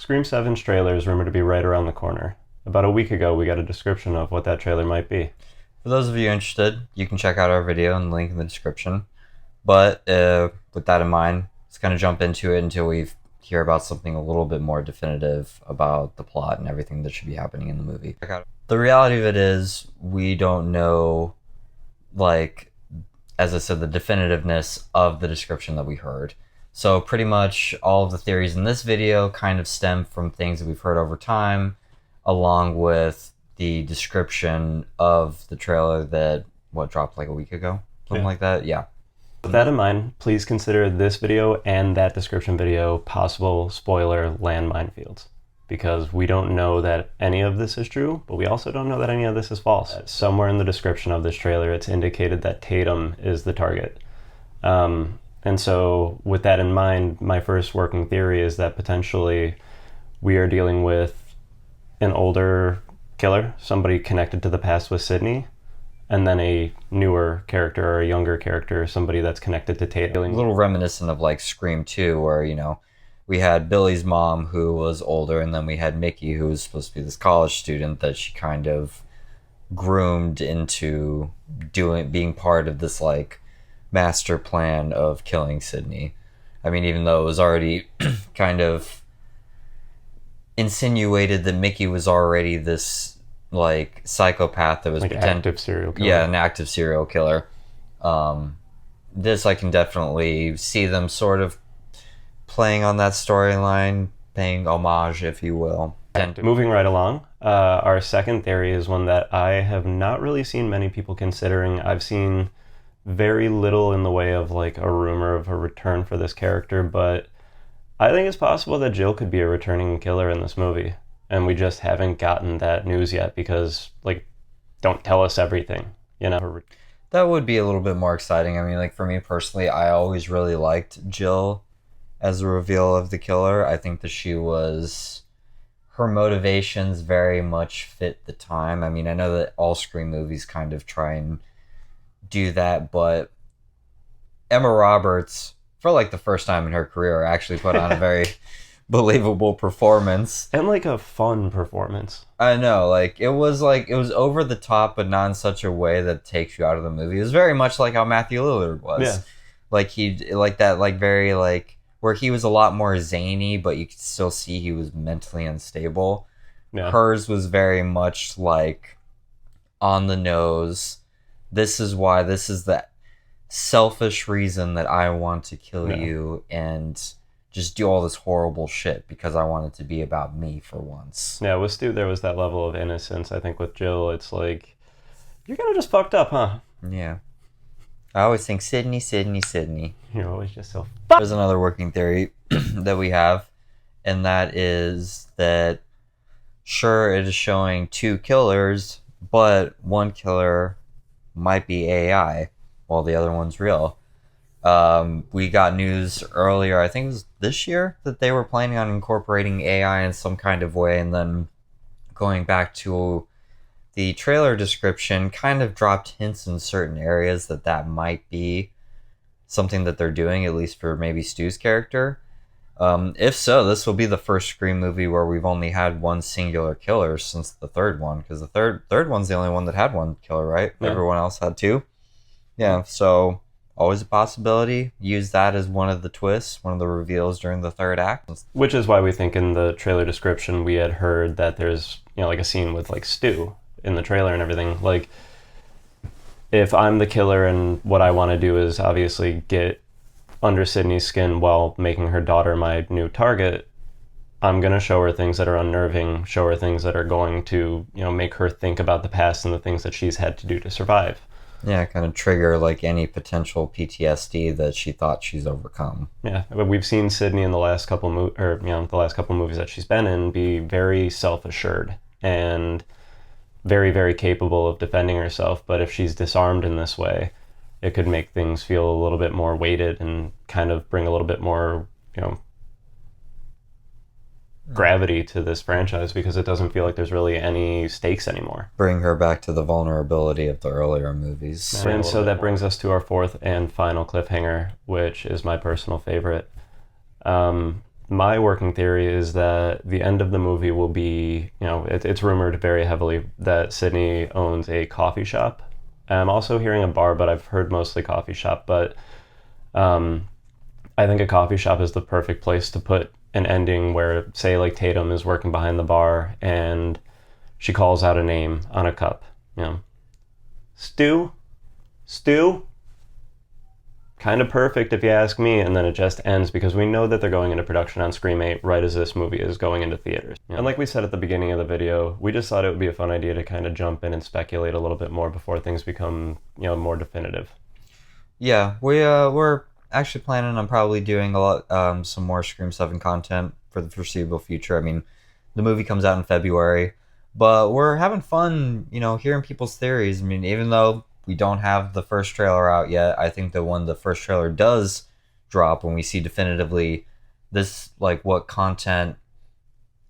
Scream 7's trailer is rumored to be right around the corner. About a week ago, we got a description of what that trailer might be. For those of you interested, you can check out our video and the link in the description. But with that in mind, let's kind of jump into it until we hear about something a little bit more definitive about the plot and everything that should be happening in the movie. The reality of it is, we don't know, like, as I said, the definitiveness of the description that we heard. So pretty much all of the theories in this video kind of stem from things that we've heard over time, along with the description of the trailer that, dropped like a week ago? Something like that? Yeah. With that in mind, please consider this video and that description video possible spoiler landmine fields. Because we don't know that any of this is true, but we also don't know that any of this is false. Somewhere in the description of this trailer, it's indicated that Tatum is the target. And so with that in mind, my first working theory is that potentially we are dealing with an older killer, somebody connected to the past with Sydney, and then a newer character or a younger character, somebody that's connected to Tatum. A little reminiscent of like Scream 2, where, we had Billy's mom who was older, and then we had Mickey who was supposed to be this college student that she kind of groomed into being part of this like master plan of killing Sydney. I mean, even though it was already kind of insinuated that Mickey was already this like psychopath that was like active serial killer. Yeah, an active serial killer. This I can definitely see them sort of playing on that storyline, paying homage, if you will. Moving right along, our second theory is one that I have not really seen many people considering. I've seen very little in the way of like a rumor of a return for this character, but I think it's possible that Jill could be a returning killer in this movie, and we just haven't gotten that news yet because, like, don't tell us everything, That would be a little bit more exciting. I mean, like, for me personally, I always really liked Jill as a reveal of the killer. I think that her motivations very much fit the time. I mean, I know that all Scream movies kind of try and do that, but Emma Roberts, for like the first time in her career, actually put on a very believable performance. And like a fun performance. I know, it was over the top, but not in such a way that takes you out of the movie. It was very much like how Matthew Lillard was. Yeah. Where he was a lot more zany, but you could still see he was mentally unstable. Yeah. Hers was very much like on the nose. This is the selfish reason that I want to kill you and just do all this horrible shit because I want it to be about me for once. Yeah, with Stu, there was that level of innocence. I think with Jill, it's like, you're kind of just fucked up, huh? Yeah. I always think Sydney. You're always just so There's another working theory that we have, and that is that, sure, it is showing two killers, but one killer might be AI, while the other one's real. We got news earlier, I think it was this year, that they were planning on incorporating AI in some kind of way, and then going back to the trailer description, kind of dropped hints in certain areas that might be something that they're doing, at least for maybe Stu's character. If so, this will be the first Scream movie where we've only had one singular killer since the third one, because the third one's the only one that had one killer, right? Yeah. Everyone else had two. Yeah, so always a possibility. Use that as one of the twists, one of the reveals during the third act. Which is why we think in the trailer description we had heard that there's, like a scene with like Stu in the trailer and everything. Like, if I'm the killer and what I want to do is obviously get under Sydney's skin while making her daughter my new target, I'm going to show her things that are unnerving, show her things that are going to, make her think about the past and the things that she's had to do to survive. Yeah, kind of trigger like any potential PTSD that she thought she's overcome. Yeah, but we've seen Sydney in the last couple the last couple movies that she's been in be very self-assured and very, very capable of defending herself. But if she's disarmed in this way, it could make things feel a little bit more weighted and kind of bring a little bit more, gravity to this franchise, because it doesn't feel like there's really any stakes anymore. Bring her back to the vulnerability of the earlier movies. And so that brings us to our fourth and final cliffhanger, which is my personal favorite. my working theory is that the end of the movie will be, it's rumored very heavily that Sydney owns a coffee shop. I'm also hearing a bar, but I've heard mostly coffee shop. But um, I think a coffee shop is the perfect place to put an ending where, say, like Tatum is working behind the bar and she calls out a name on a cup. Stu? Stu? Kind of perfect if you ask me, and then it just ends because we know that they're going into production on Scream 8 right as this movie is going into theaters. And like we said at the beginning of the video, we just thought it would be a fun idea to kind of jump in and speculate a little bit more before things become, more definitive. Yeah, we're actually planning on probably doing a lot some more Scream 7 content for the foreseeable future. I mean, the movie comes out in February, but we're having fun, hearing people's theories. I mean, even though we don't have the first trailer out yet, I think that when the first trailer does drop, when we see definitively this, like, what content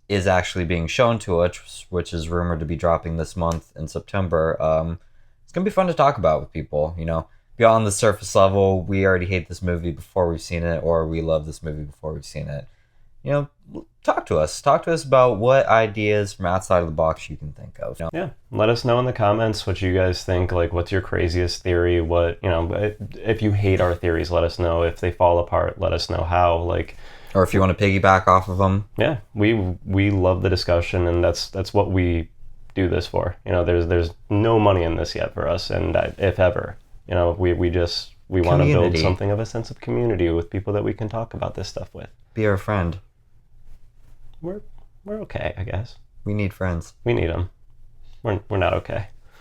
is actually being shown to us, which is rumored to be dropping this month in September, it's gonna be fun to talk about with people. Beyond the surface level, we already hate this movie before we've seen it, or we love this movie before we've seen it. Talk to us. Talk to us about what ideas from outside of the box you can think of. Yeah, let us know in the comments what you guys think. Like, what's your craziest theory? What, if you hate our theories, let us know. If they fall apart, let us know how. Like, or if you want to piggyback off of them. Yeah, we love the discussion, and that's what we do this for. There's no money in this yet for us, and if ever, we want to build something of a sense of community with people that we can talk about this stuff with. Be our friend. We're okay, I guess. We need friends. We need them. We're not okay.